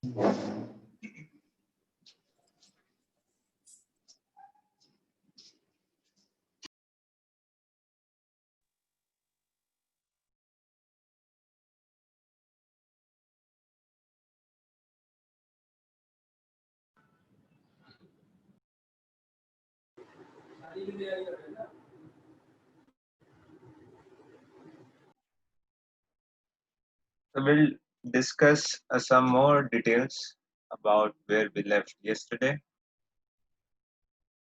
So we'll discuss some more details about where we left yesterday.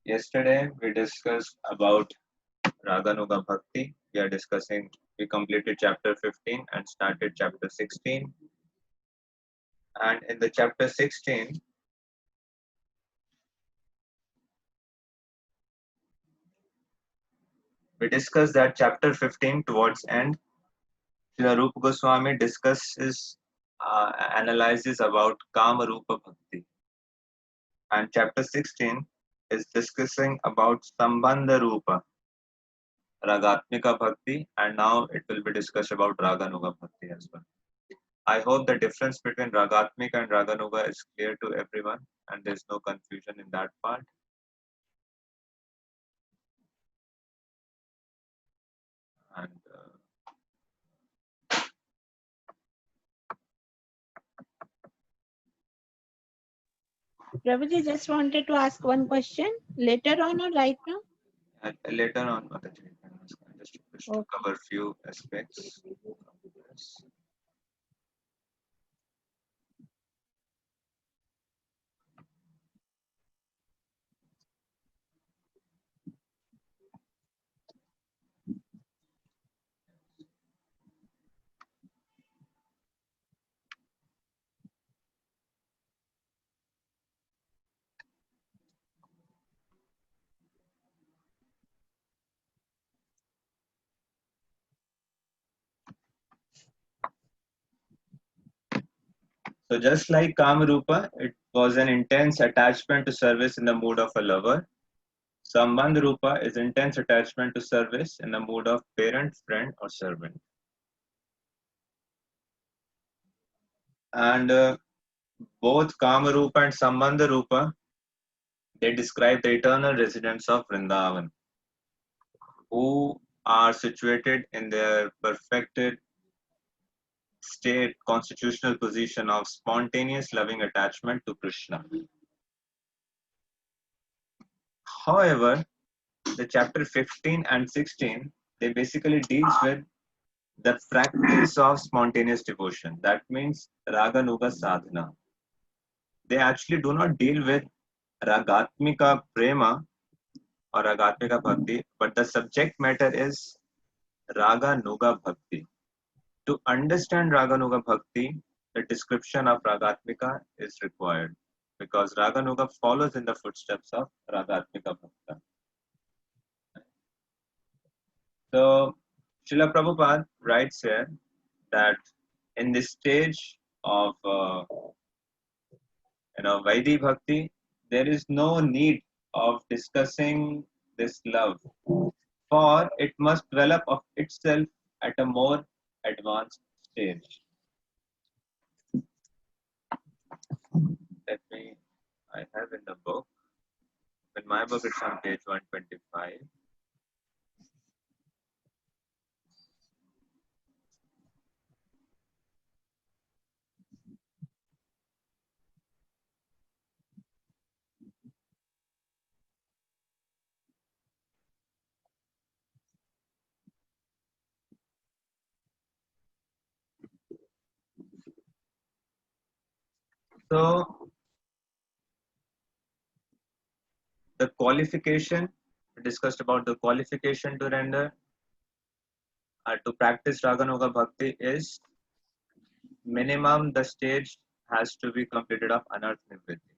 Yesterday we discussed about Raganuga Bhakti. We completed chapter 15 and started chapter 16. And in the chapter 16, we discussed that chapter 15 towards end, Srila Rupa Goswami analyzes about Kama Rupa Bhakti. And chapter 16 is discussing about Sambandha Rupa, Ragatmika Bhakti, and now it will be discussed about Raganuga Bhakti as well. I hope the difference between Ragatmika and Raganuga is clear to everyone and there's no confusion in that part. And Prabhuji, just wanted to ask one question. Later on or right now? later on, Mataji, just to cover few aspects of this. So just like Kamarupa, it was an intense attachment to service in the mood of a lover. Sambandh Rupa is intense attachment to service in the mood of parent, friend, or servant. And both Kamarupa and Sambandha Rupa, they describe the eternal residents of Vrindavan, who are situated in their perfected state constitutional position of spontaneous loving attachment to Krishna. However, the chapter 15 and 16, they basically deals with the practice of spontaneous devotion. That means Raganuga Sadhana. They actually do not deal with Ragatmika Prema or Ragatmika Bhakti, but the subject matter is Raganuga Bhakti. To understand Raganuga Bhakti, the description of Ragatmika is required because Raganuga follows in the footsteps of Ragatmika Bhakta. So, Srila Prabhupada writes here that in this stage of Vaidhi Bhakti, there is no need of discussing this love, for it must develop of itself at a more advanced stage. Let me, I have in the book, in my book it's on page 125. So, the qualification, we discussed about the qualification to render to practice Raganuga Bhakti is minimum the stage has to be completed of Anarth Nivritti.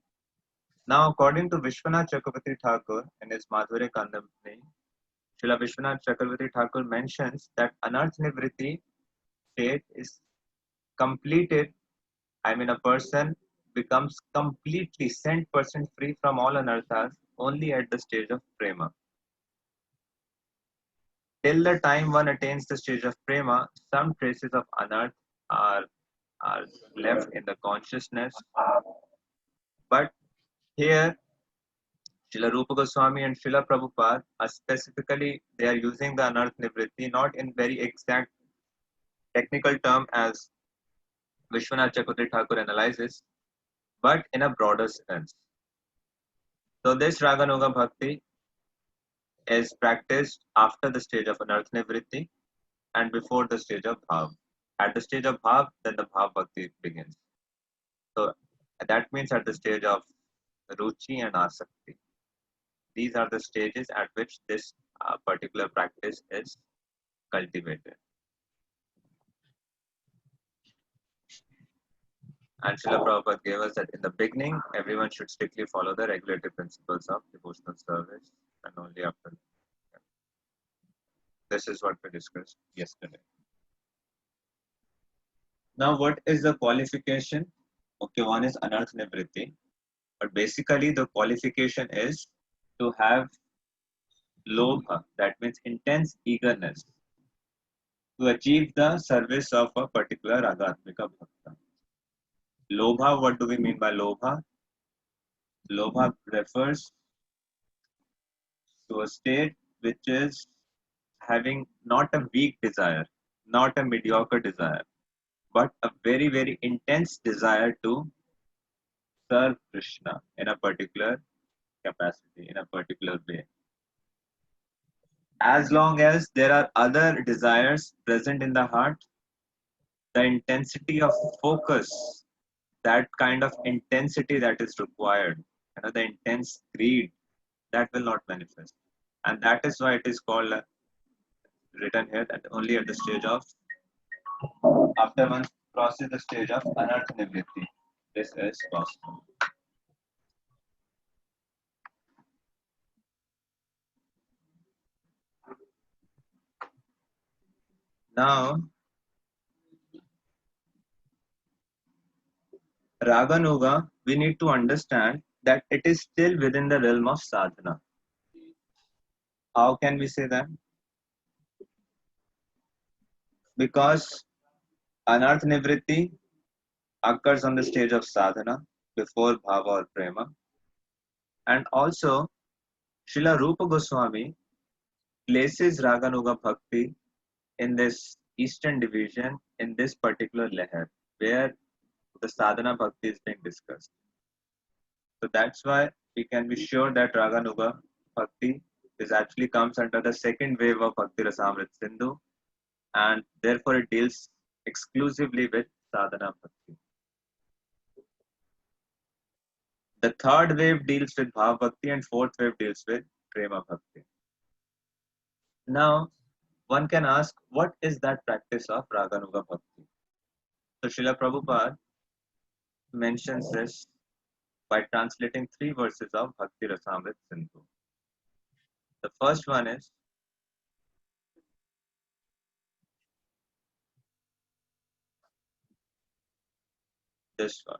Now, according to Vishwanath Chakravarti Thakur in his Madhurya Kandamani, Srila Vishwanath Chakravarti Thakur mentions that Anarth Nivritti state is completed. I mean, a person becomes completely 100% free from all anarthas only at the stage of prema. Till the time one attains the stage of prema, some traces of anarth are are left in the consciousness. But here, Srila Rupa Goswami and Srila Prabhupada are specifically, they are using the Anarth Nivritti not in very exact technical term as Vishwanath Chakravarti Thakur analyzes, but in a broader sense. So this Raganuga Bhakti is practiced after the stage of Anarth Nivritti and before the stage of Bhav. At the stage of Bhav, then the Bhav Bhakti begins. So that means at the stage of Ruchi and Asakti. These are the stages at which this particular practice is cultivated. And Srila Prabhupada gave us that in the beginning, everyone should strictly follow the regulatory principles of devotional service, and only after. This is what we discussed yesterday. Now, what is the qualification? Okay, one is Anarth Nivritti, but basically the qualification is to have lobha, that means intense eagerness, to achieve the service of a particular Ragatmika Bhakta. Lobha, what do we mean by lobha? Lobha refers to a state which is having not a weak desire, not a mediocre desire, but a very, very intense desire to serve Krishna in a particular capacity, in a particular way. As long as there are other desires present in the heart, the intensity of focus, that kind of intensity that is required, the intense greed, that will not manifest. And that is why it is called written here that only at the stage of, after one crosses the stage of Anartha Nivritti, this is possible. Now, Raganuga, we need to understand that it is still within the realm of sadhana. How can we say that? Because Anartha Nivritti occurs on the stage of sadhana before bhava or prema. And also, Srila Rupa Goswami places Raganuga Bhakti in this eastern division, in this particular leher, where the sadhana bhakti is being discussed. So that's why we can be sure that Raganuga Bhakti is actually comes under the second wave of Bhakti Rasamrit Sindhu, and therefore it deals exclusively with sadhana bhakti. The third wave deals with Bhav Bhakti and fourth wave deals with Prema Bhakti. Now, one can ask, what is that practice of Raganuga Bhakti? So Srila Prabhupada mentions this by translating three verses of Bhakti Rasamrit Sindhu. The first one is, this one.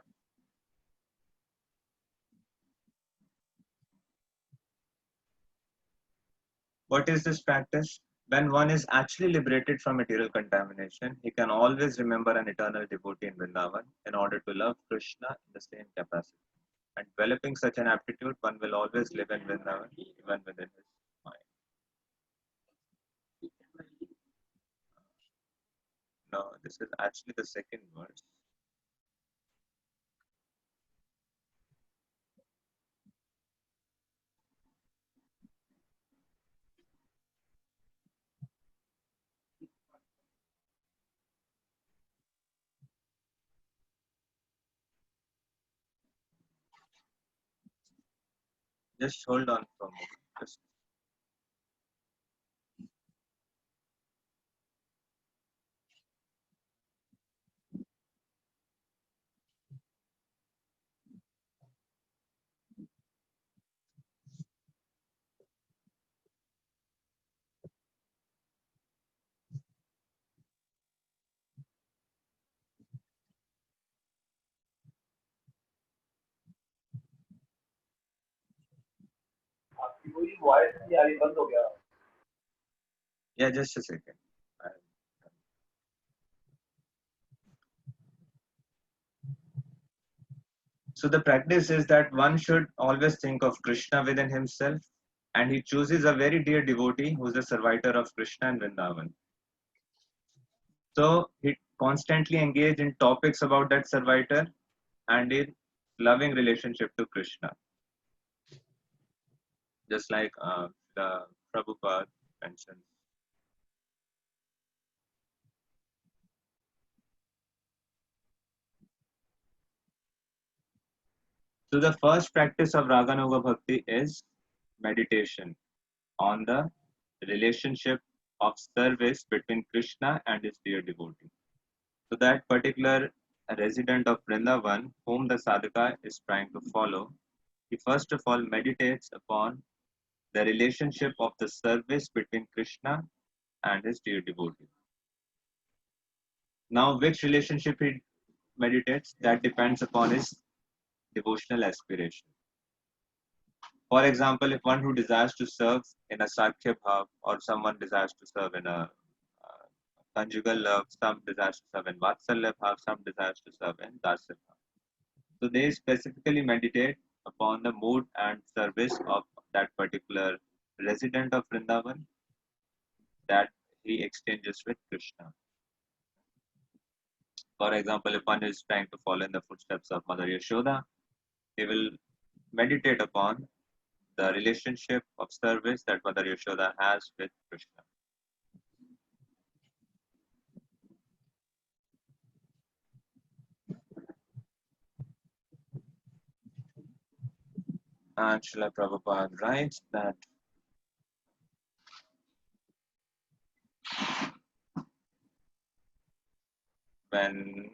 What is this practice? When one is actually liberated from material contamination, he can always remember an eternal devotee in Vrindavan in order to love Krishna in the same capacity. And developing such an aptitude, one will always live in Vrindavan, even within his mind. No, this is actually the second verse. Just hold on for a moment. Yeah, just a second. So the practice is that one should always think of Krishna within himself, and he chooses a very dear devotee who is the servitor of Krishna and Vrindavan. So he constantly engaged in topics about that servitor and in loving relationship to Krishna, just like the Prabhupada mentions. So the first practice of Raganuga Bhakti is meditation on the relationship of service between Krishna and his dear devotee. So that particular resident of Vrindavan, whom the sadhaka is trying to follow, he first of all meditates upon the relationship of the service between Krishna and his dear devotee. Now, which relationship he meditates, that depends upon his devotional aspiration. For example, if one who desires to serve in a Sakya Bhav or someone desires to serve in a conjugal love, some desires to serve in Vatsalya Bhav, some desires to serve in Dasya Bhav. So they specifically meditate upon the mood and service of that particular resident of Vrindavan that he exchanges with Krishna. For example, if one is trying to follow in the footsteps of Mother Yashoda, he will meditate upon the relationship of service that Mother Yashoda has with Krishna. And Srila Prabhupada writes that when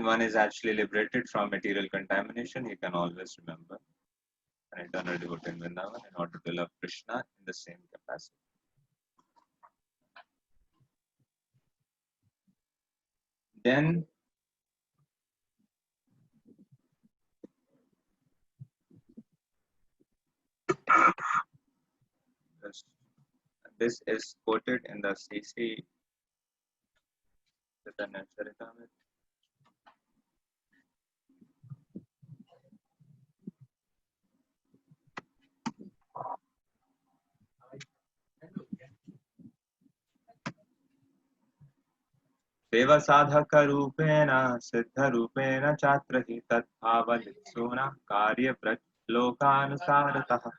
one is actually liberated from material contamination, he can always remember an eternal devotee in Vrindavan in order to love Krishna in the same capacity. Then this is quoted in the CC Chaitanya Charitamrita. देव साधक रूपेण सिद्ध रूपेण चात्र हि तद्भावलित्सुना कार्य लोकानुसारतः.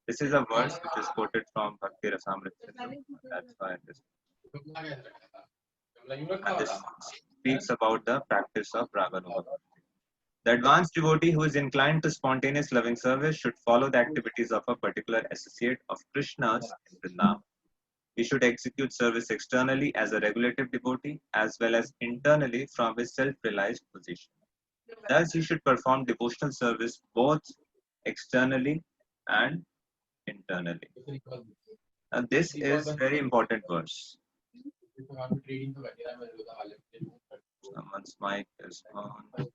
This is a verse which is quoted from Bhakti Rasamrita. That's why this. And this speaks about the practice of Raganuga. The advanced devotee who is inclined to spontaneous loving service should follow the activities of a particular associate of Krishna's in Vrindavan. He should execute service externally as a regulative devotee as well as internally from his self-realized position. Thus, he should perform devotional service both externally and internally. Now, this is very important verse. Someone's mic is on.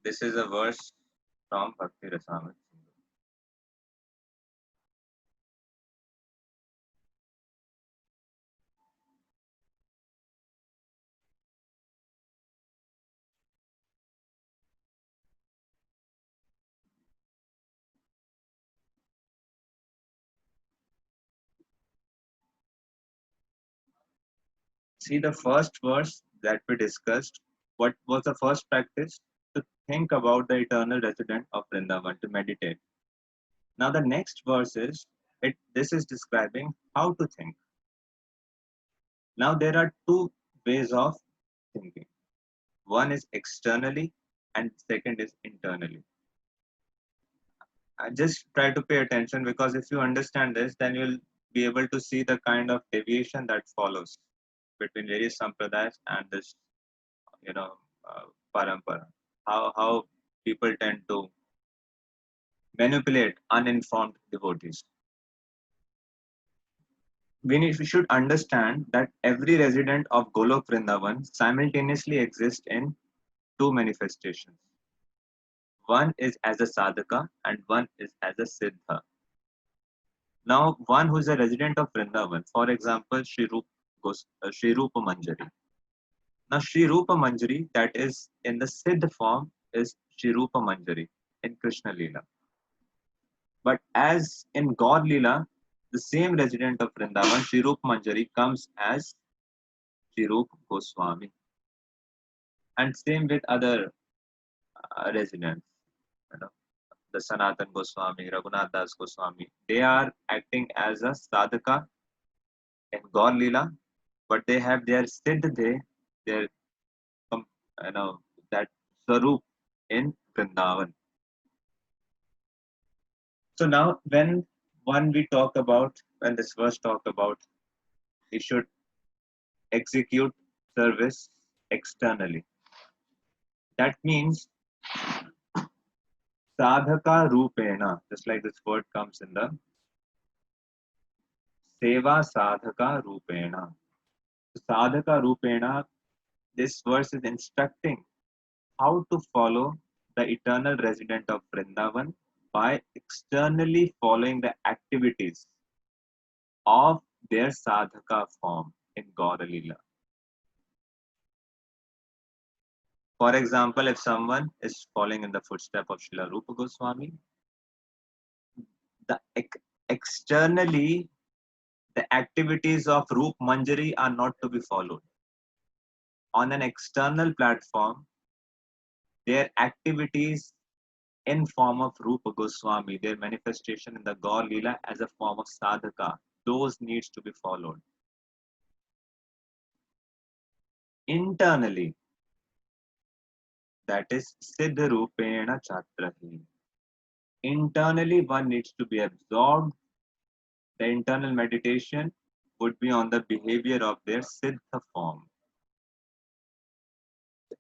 This is a verse from Bhakti Rasamrita. See the first verse that we discussed. What was the first practice? To think about the eternal resident of Vrindavan, to meditate. Now the next verse is, this is describing how to think. Now there are two ways of thinking. One is externally and second is internally. I just try to pay attention because if you understand this, then you'll be able to see the kind of deviation that follows between various sampradayas and this, parampara. How people tend to manipulate uninformed devotees. we should understand that every resident of Golok Vrindavan simultaneously exists in two manifestations. One is as a sadhaka and one is as a siddha. Now, one who is a resident of Vrindavan, for example, Shri Rupa Manjari. Now, Shri Rupa Manjari, that is in the siddha form, is Shri Rupa Manjari in Krishna Leela. But as in God Leela, the same resident of Vrindavan, Shri Rupa Manjari, comes as Shri Rupa Goswami. And same with other residents, you know, the Sanatan Goswami, Raghunath Das Goswami. They are acting as a sadhaka in Gaur Leela, but they have their siddh, their you know, that Swarup in Vrindavan. So now, when this verse talk about, we should execute service externally. That means sadhaka rupena, just like this word comes in the seva sadhaka rupena. Sadhaka rupena, this verse is instructing how to follow the eternal resident of Vrindavan by externally following the activities of their sadhaka form in Gaura Leela. For example, if someone is following in the footsteps of Srila Rupa Goswami, the externally the activities of Rup Manjari are not to be followed. On an external platform, their activities in form of Rupa Goswami, their manifestation in the Gaur Leela as a form of sadhaka, those needs to be followed. Internally, that is Siddha Rupena Chatrahi. Internally, one needs to be absorbed. The internal meditation would be on the behavior of their Siddha form.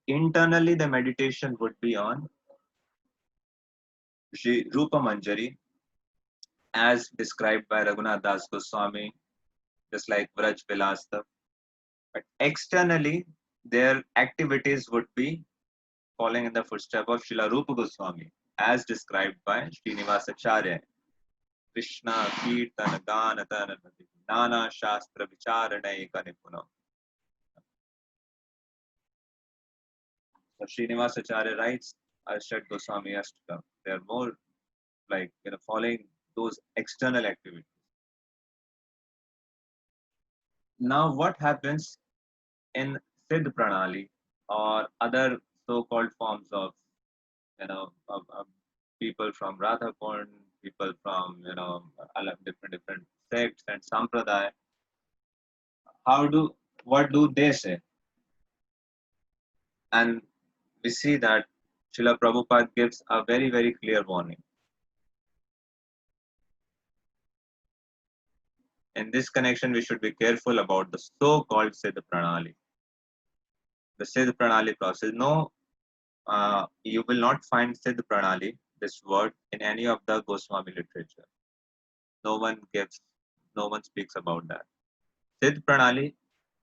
Internally, the meditation would be on Shri Rupa Manjari, as described by Raghunath Das Goswami, just like Vraj Vilasta. But externally, their activities would be following in the footsteps of Srila Rupa Goswami, as described by Srinivasacharya. Krishna Kirtana Gana Tananati Nana Shastra Vicharanai Kanipuna. So Srinivasacharya writes Arshad Goswami Astakam. They are more like following those external activities. Now, what happens in Siddh Pranali or other so-called forms of people from Radha Kund, people from different sects and sampradaya? What do they say? And we see that Srila Prabhupada gives a very clear warning. In this connection, we should be careful about the so-called Siddha Pranali. The Siddha Pranali process. No, you will not find Siddha Pranali, this word, in any of the Goswami literature. No one speaks about that. Siddha Pranali,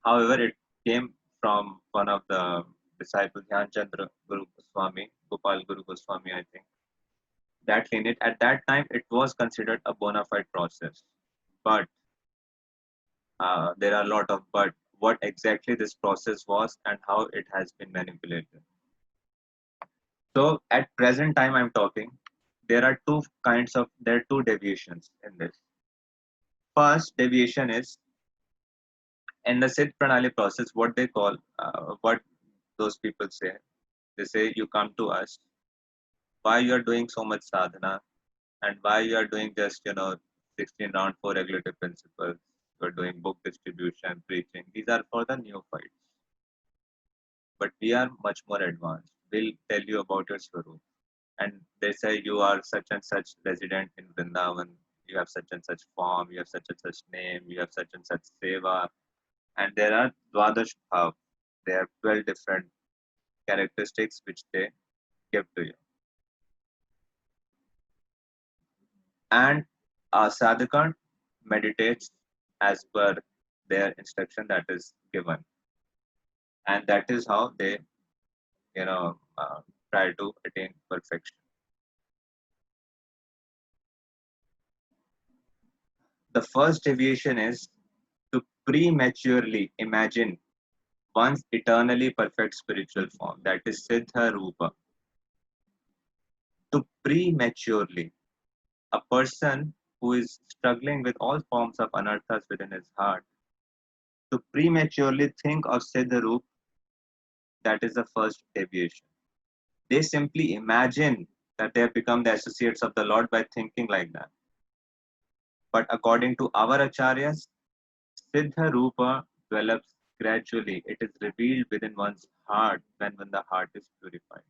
however, it came from one of the disciples, Dhyan Chandra Guru Goswami, Gopal Guru Goswami, I think. That lineage, at that time, it was considered a bona fide process. But there are a lot of but what exactly this process was and how it has been manipulated. So at present time I'm talking, there are two deviations in this. First deviation is in the Siddh Pranali process, what they call, what those people say. They say, you come to us, why you are doing so much sadhana and why you are doing just, 16 round 4 regulative principles. You are doing book distribution, preaching. These are for the neophytes. But we are much more advanced. We'll tell you about your Swarup. And they say you are such and such resident in Vrindavan, you have such and such form, you have such and such name, you have such and such seva. And there are Dwadash Bhav. They have 12 different characteristics which they give to you. And a sadhaka meditates as per their instruction that is given, and that is how they, you know, try to attain perfection. The first deviation is to prematurely imagine one's eternally perfect spiritual form, that is Siddha Rupa. To prematurely, a person who is struggling with all forms of anarthas within his heart, to prematurely think of Siddha Rupa, that is the first deviation. They simply imagine that they have become the associates of the Lord by thinking like that. But according to our acharyas, Siddha Rupa develops gradually. It is revealed within one's heart when the heart is purified.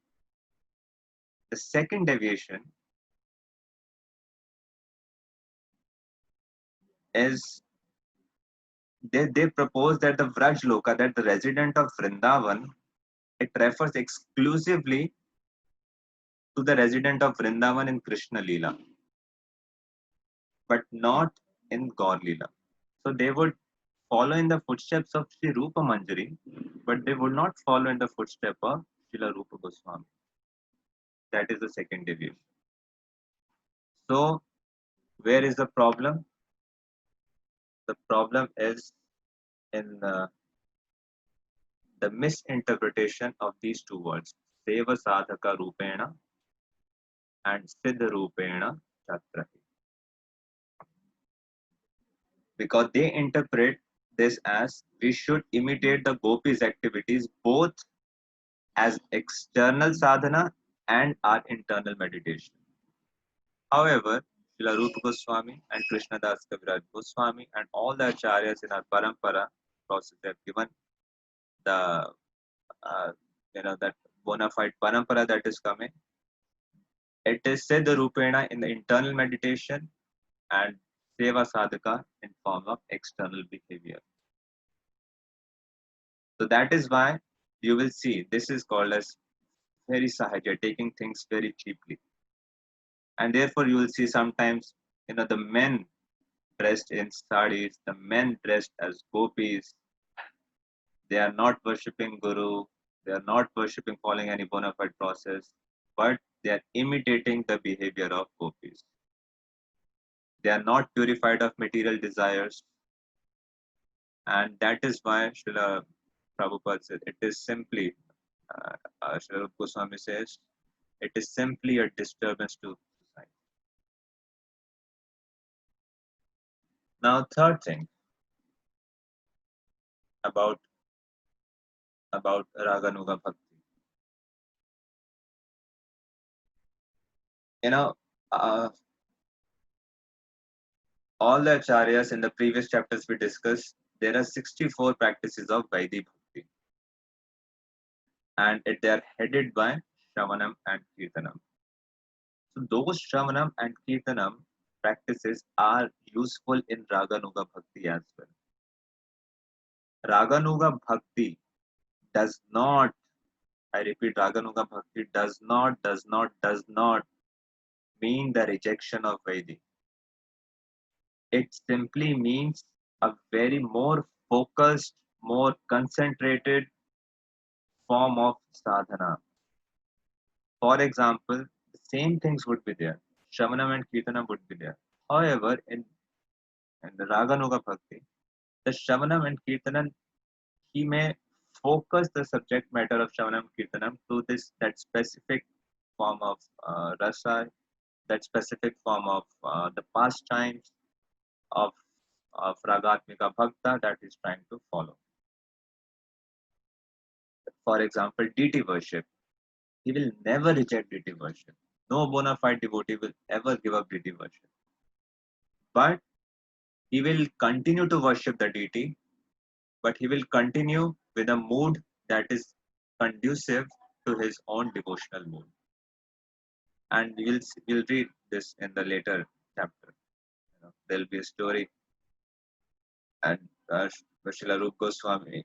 The second deviation is they propose that the Vraj Loka, that the resident of Vrindavan, it refers exclusively to the resident of Vrindavan in Krishna Leela, but not in Gaur Leela. So they would follow in the footsteps of Sri Rupa Manjari, but they would not follow in the footsteps of Srila Rupa Goswami. That is the second deviation. So where is the problem? The problem is in the misinterpretation of these two words, Seva Sadhaka Rupena and Siddha Rupena Chatrahi. Because they interpret this as we should imitate the gopis' activities both as external sadhana and our internal meditation. However, Srila Rupa Goswami and Krishnadas Kaviraj Goswami and all the acharyas in our parampara process have given the that bona fide parampara that is coming. It is Siddha Rupena in the internal meditation and Seva Sadhaka in form of external behavior. So that is why you will see this is called as very sahaja, taking things very cheaply. And therefore you will see sometimes, the men dressed in sarees, the men dressed as gopis, they are not worshipping Guru, they are not worshipping following any bona fide process, but they are imitating the behavior of gopis. They are not purified of material desires, and that is why Srila Prabhupada said it is simply, Srila Rupa Goswami says, it is simply a disturbance to society. Now, third thing about Raganuga Bhakti. You know, uh, all the acharyas in the previous chapters we discussed, there are 64 practices of Vaidhi Bhakti, and they are headed by Shravanam and Kirtanam. So those Shravanam and Kirtanam practices are useful in Raganuga Bhakti as well. Raganuga Bhakti does not, I repeat, Raganuga Bhakti does not mean the rejection of Vaidhi. It simply means a very more focused, more concentrated form of sadhana. For example, the same things would be there. Shravanam and Kirtanam would be there. However, in the Raganuga Bhakti, the Shravanam and Kirtanam, he may focus the subject matter of Shravanam Kirtanam to that specific form of rasa, that specific form of the pastimes of Ragatmika Bhakta that is trying to follow. For example, deity worship. He will never reject deity worship. No bona fide devotee will ever give up deity worship. But he will continue to worship the deity, but he will continue with a mood that is conducive to his own devotional mood. And we'll read this in the later chapter. There'll be a story, and Srila Rupa Goswami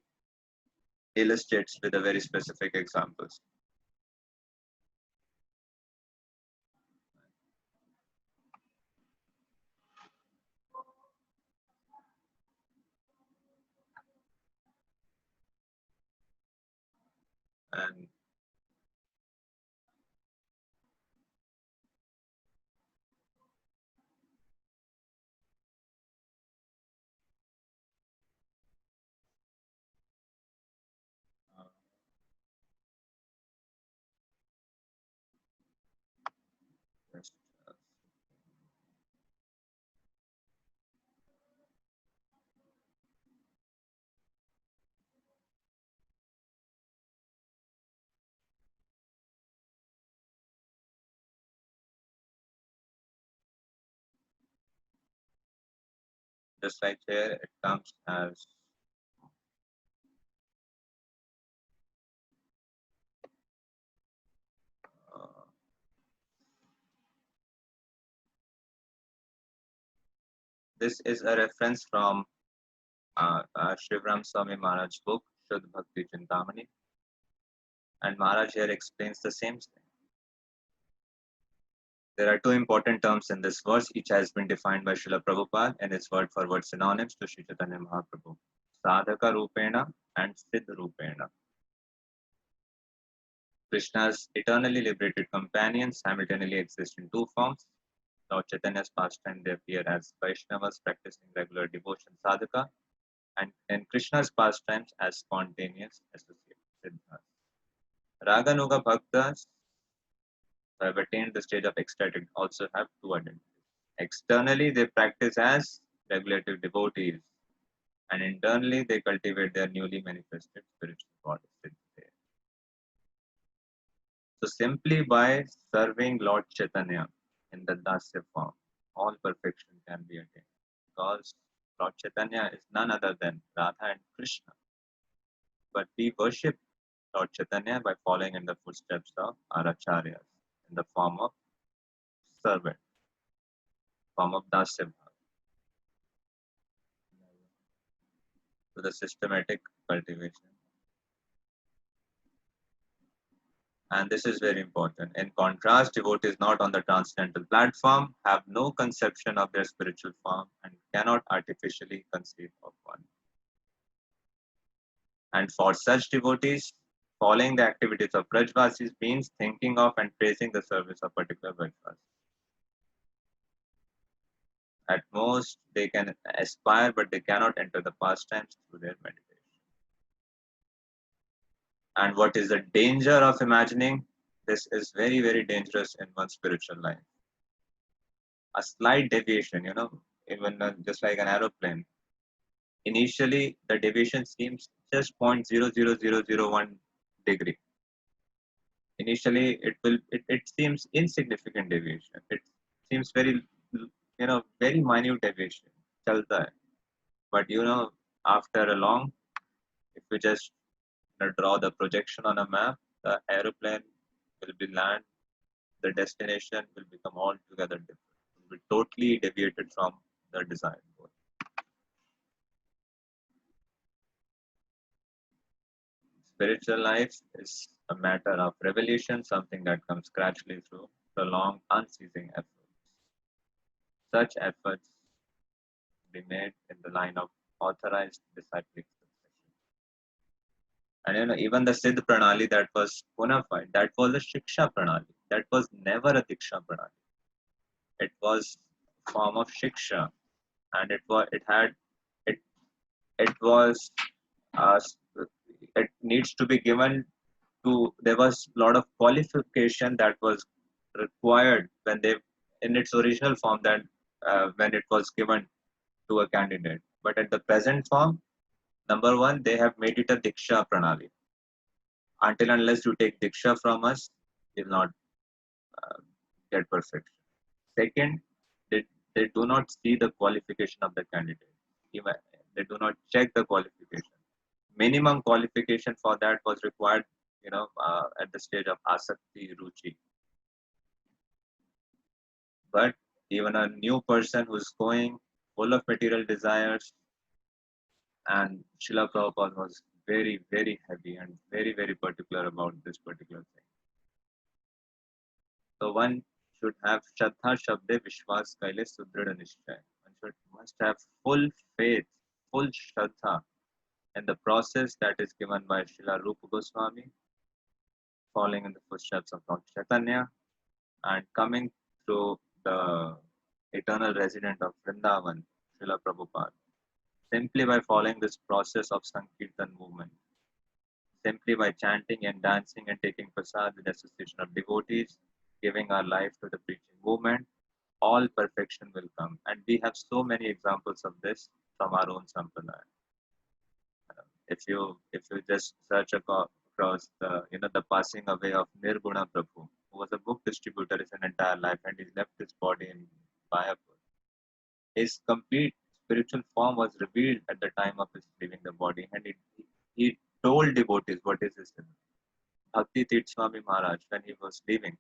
illustrates with a very specific examples. And just, just like here, it comes as uh, this is a reference from Shivram Swami Maharaj book, Shuddh Bhakti Chintamani, and Maharaj here explains the same thing. There are two important terms in this verse. Each has been defined by Srila Prabhupada in his word for word synonyms to Sri Chaitanya Mahaprabhu. Sadhaka Rupena and Siddha Rupena. Krishna's eternally liberated companions simultaneously exist in two forms. Lord Chaitanya's pastime, they appear as Vaishnavas practicing regular devotion sadhaka, and in Krishna's pastimes as spontaneous associate siddhas. Raganuga Bhaktas who have attained the stage of ecstatic also have two identities. Externally, they practice as regulative devotees, and internally, they cultivate their newly manifested spiritual bodies. So, simply by serving Lord Chaitanya in the Dasya form, all perfection can be attained. Because Lord Chaitanya is none other than Radha and Krishna. But we worship Lord Chaitanya by following in the footsteps of our acharyas in the form of servant, form of Dasya bhava, to the systematic cultivation. And this is very important. In contrast, devotees not on the transcendental platform have no conception of their spiritual form and cannot artificially conceive of one. And for such devotees, following the activities of Brajvasis means thinking of and praising the service of particular Brajvasis. At most, they can aspire, but they cannot enter the pastimes through their meditation. And what is the danger of imagining? This is very, very dangerous in one's spiritual life. A slight deviation, even just like an aeroplane. Initially, the deviation seems just 0.00001 degree. Initially, it seems insignificant deviation. It seems very, very minute deviation. Chalta hai. But after a long, if we just draw the projection on a map, the aeroplane will be land. The destination will become altogether different. It will be totally deviated from the desired goal. Spiritual life is a matter of revelation, something that comes gradually through prolonged, unceasing efforts. Such efforts be made in the line of authorized disciplic succession. And even the Siddh Pranali that was bona fide, that was a Shiksha Pranali. That was never a Diksha Pranali. It was a form of Shiksha, and it it was uh, it needs to be given to. There was a lot of qualification that was required when they in its original form, that when it was given to a candidate. But at the present form, number one, they have made it a Diksha Pranali. Until unless you take Diksha from us, you'll not uh, get perfection. Second, they do not see the qualification of the candidate. Even they do not check the qualification. Minimum qualification for that was required, at the stage of Asakti Ruchi. But even a new person who's going full of material desires, and Srila Prabhupada was very, very heavy and very, very particular about this particular thing. So one should have Shraddha Shabde Vishwas Kaile Sudrida Nishtay. Must have full faith, full Shraddha in the process that is given by Srila Rupa Goswami following in the footsteps of Lord Chaitanya and coming through the eternal resident of Vrindavan, Srila Prabhupada, simply by following this process of Sankirtan movement, simply by chanting and dancing and taking prasad with the association of devotees, giving our life to the preaching movement, all perfection will come. And we have so many examples of this from our own Sampradaya. If you just search across the passing away of Nirguna Prabhu, who was a book distributor his entire life, and he left his body in Mayapur. His complete spiritual form was revealed at the time of his leaving the body, and he told devotees what is his Bhakti Tirth Swami Maharaj when he was leaving.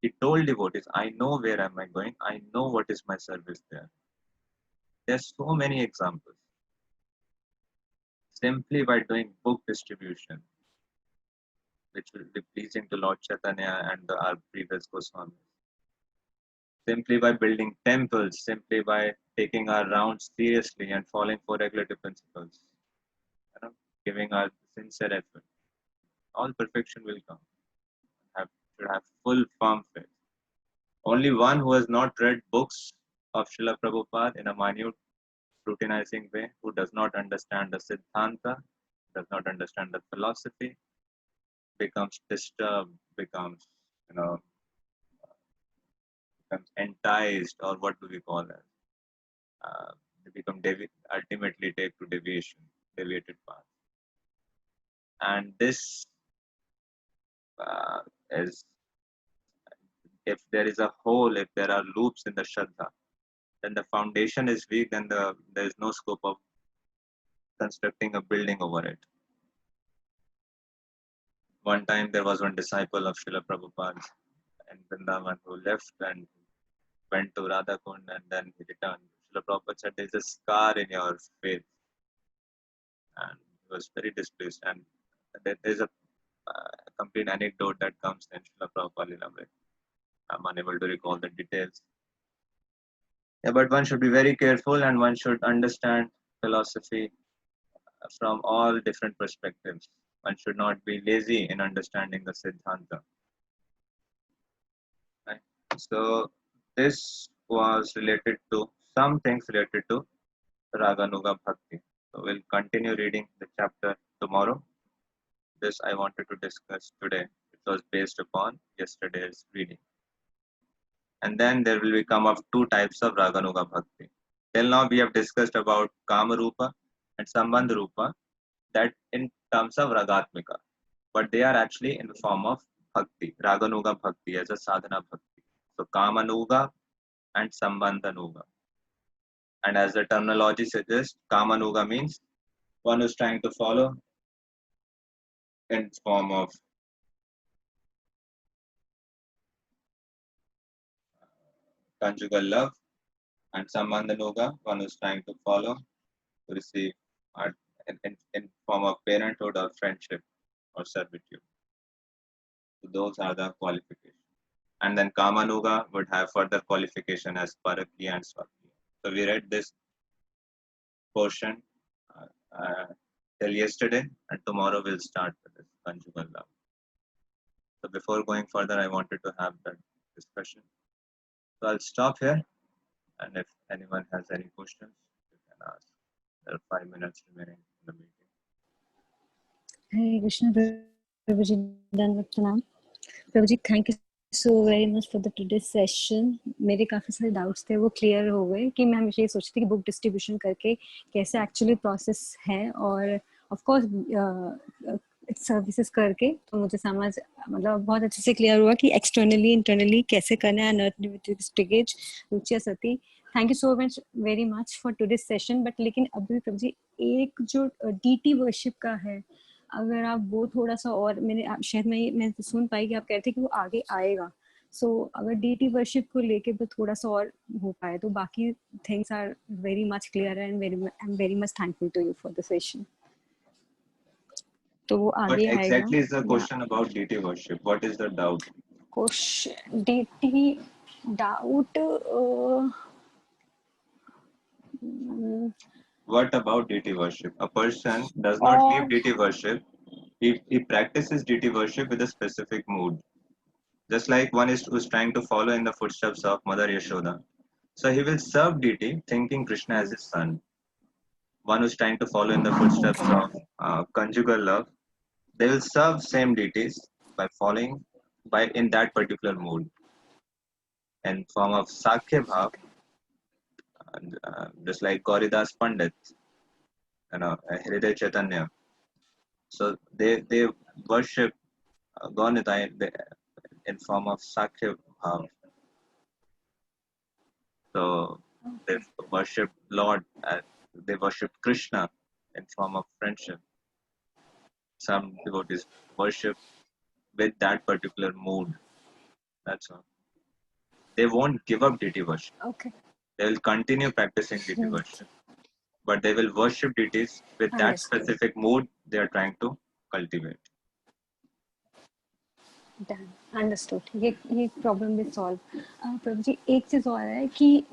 He told devotees, I know where am I going, I know what is my service there. There's so many examples. Simply by doing book distribution, which will be pleasing to Lord Chaitanya and our previous Goswamis. Simply by building temples, simply by taking our rounds seriously and following four regulative principles, giving our sincere effort, all perfection will come. Should have full firm faith. Only one who has not read books of Srila Prabhupada in a minute, routinizing way, who does not understand the Siddhanta, does not understand the philosophy, becomes disturbed, becomes enticed, or what do we call it? They become ultimately take to deviated path. And this is, if there is a hole, if there are loops in the Shraddha, then the foundation is weak, then there is no scope of constructing a building over it. One time there was one disciple of Srila Prabhupada in Vrindavan who left and went to Radhakund, and then he returned. Srila Prabhupada said, there is a scar in your faith. And he was very displeased. And there is a complete anecdote that comes in Srila Prabhupada Lilamrita. I'm unable to recall the details. Yeah, but one should be very careful, and one should understand philosophy from all different perspectives. One should not be lazy in understanding the Siddhanta. Right? So this was related to some things related to Raganuga Bhakti. So we'll continue reading the chapter tomorrow. This I wanted to discuss today. It was based upon yesterday's reading. And then there will become of two types of Raganuga Bhakti. Till now we have discussed about Kama Rupa and Sambandha Rupa, that in terms of Ragatmika, but they are actually in the form of Bhakti, Raganuga Bhakti as a sadhana Bhakti. So Kamanuga and Sambandhanuga. And as the terminology suggests, Kamanuga means one who is trying to follow in form of conjugal love, and Sambandhanuga, one who is trying to follow to receive in form of parenthood or friendship or servitude. So those are the qualifications. And then Kamanuga would have further qualification as Parakya and Swakya. So we read this portion till yesterday, and tomorrow we'll start with this conjugal love. So before going further, I wanted to have that discussion. So I'll stop here, and if anyone has any questions, you can ask. There are 5 minutes remaining in the meeting. Hare Krishna, Prabhuji, Dandavat Pranam. Prabhuji, thank you so very much for the today's session. मेरे काफ़ी सारे doubts थे, वो clear हो गए कि मैं हमेशा ये सोचती थी कि बुक डिस्ट्रीब्यूशन करके कैसे एक्चुअली प्रोसेस है, और ऑफ कोर्स सर्विसेज करके तो मुझे समझ मतलब बहुत अच्छे से क्लियर हुआ कि एक्सटर्नली इंटरनली कैसे करना है. नर्टिगेज रुचिया सती, thank you so much very much for today's session. But लेकिन अभी प्रभु जी एक जो डीटी वर्शिप का है, अगर आप वो थोड़ा सा और शायद मैं सुन पाई कि आप कह रहे थे कि वो आगे आएगा. सो अगर डीटी वर्शिप को लेके भी थोड़ा सा और हो पाए तो बाकी things are very much clear and I am very much thankful to you for the session. तो वो आगे What exactly आएगा. is the question about DT worship? What is the doubt? Question DT doubt. What about DT worship? A person does not leave DT worship He practices deity worship with a specific mood. Just like one who's trying to follow in the footsteps of Mother Yashoda. So he will serve deity thinking Krishna as his son. One who's trying to follow in the footsteps of conjugal love, they will serve same deities by following by in that particular mood. In form of Sakhya Bhav, just like Gauridas Pandit, Hriday Chaitanya. So they worship Gaur Nitai in form of Sakhya Bhav. So they worship Lord, they worship Krishna in form of friendship. Some devotees worship with that particular mood. That's all. They won't give up deity worship. Okay. They will continue practicing deity worship, but they will worship deities with that Understood. specific mood they are trying to cultivate. Done. Understood. ये problem भी solve. प्रभु जी एक चीज और है कि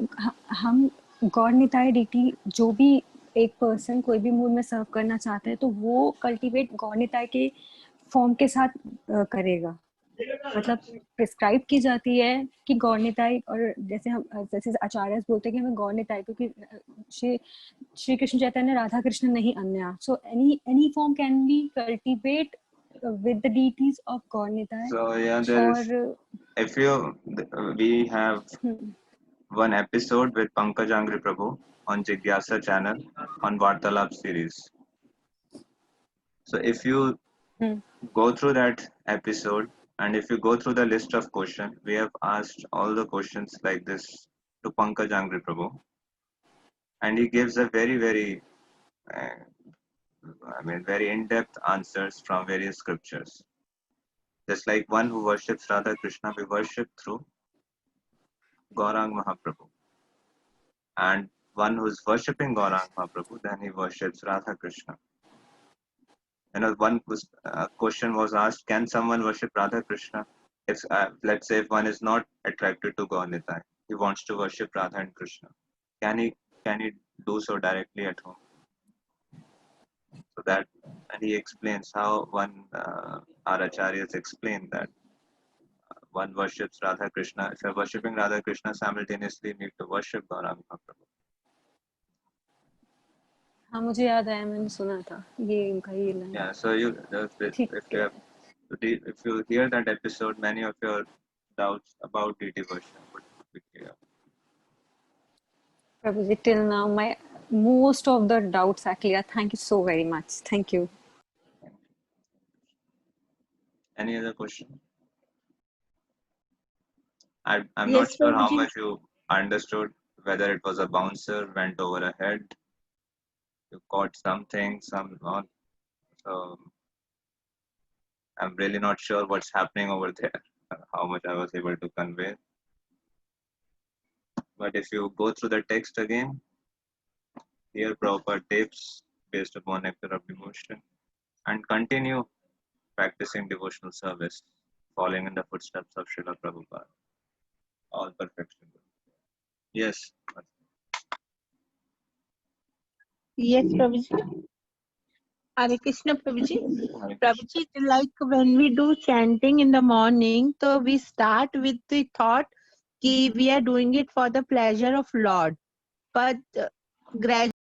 हम God Nitai DT जो भी एक पर्सन कोई भी मूड में सर्व करना चाहता है तो वो कल्टीवेट गॉड निताय के फॉर्म के साथ करेगा, मतलब प्रिस्क्राइब की जाती है कि गॉड निताय, और जैसे हम जैसे आचार्य बोलते हैं कि हमें गॉड निताय क्योंकि श्री कृष्ण चैतन्य राधा कृष्ण नहीं अन्य, so any form can be cultivate with the deities of God Nitai. So yeah, there is. If we have one episode with Pankaj Angri Prabhu on Jigyasa channel on Vartalap series. So if you go through that episode and if you go through the list of questions, we have asked all the questions like this to Pankaj Angri Prabhu, and he gives a very very in-depth answers from various scriptures. Just like one who worships Radha Krishna, we worship through Gaurang Mahaprabhu. And one who's worshipping Gaurang Mahaprabhu, then he worships Radha Krishna. One question was asked, can someone worship Radha Krishna? If let's say if one is not attracted to Gaur Nitai, he wants to worship Radha and Krishna. Can he do so directly at home? So that, and he explains how one our acharyas explain that one worships Radha Krishna. If you're worshipping Radha Krishna, simultaneously need to worship Gaurang Mahaprabhu. हाँ मुझे याद आया, मैंने सुना था ये इनका ये line. Yeah, so if you hear that episode, many of your doubts about deity worship would be clear. Prabhuji, till now my most of the doubts are clear. Thank you so very much. Thank you. Any other question? I'm Yes, not sure how Prabhuji. much you understood, whether it was a bouncer, went over a head, you caught something, some not. So I'm really not sure what's happening over there, how much I was able to convey. But if you go through the text again, here proper tips based upon nectar of devotion, and continue practicing devotional service, following in the footsteps of Srila Prabhupada. All perfection. Yes. Yes, Prabhuji. Hare Krishna, Prabhuji. Hare Prabhuji, like when we do chanting in the morning, so we start with the thought कि we are doing it for the pleasure of Lord, but gradually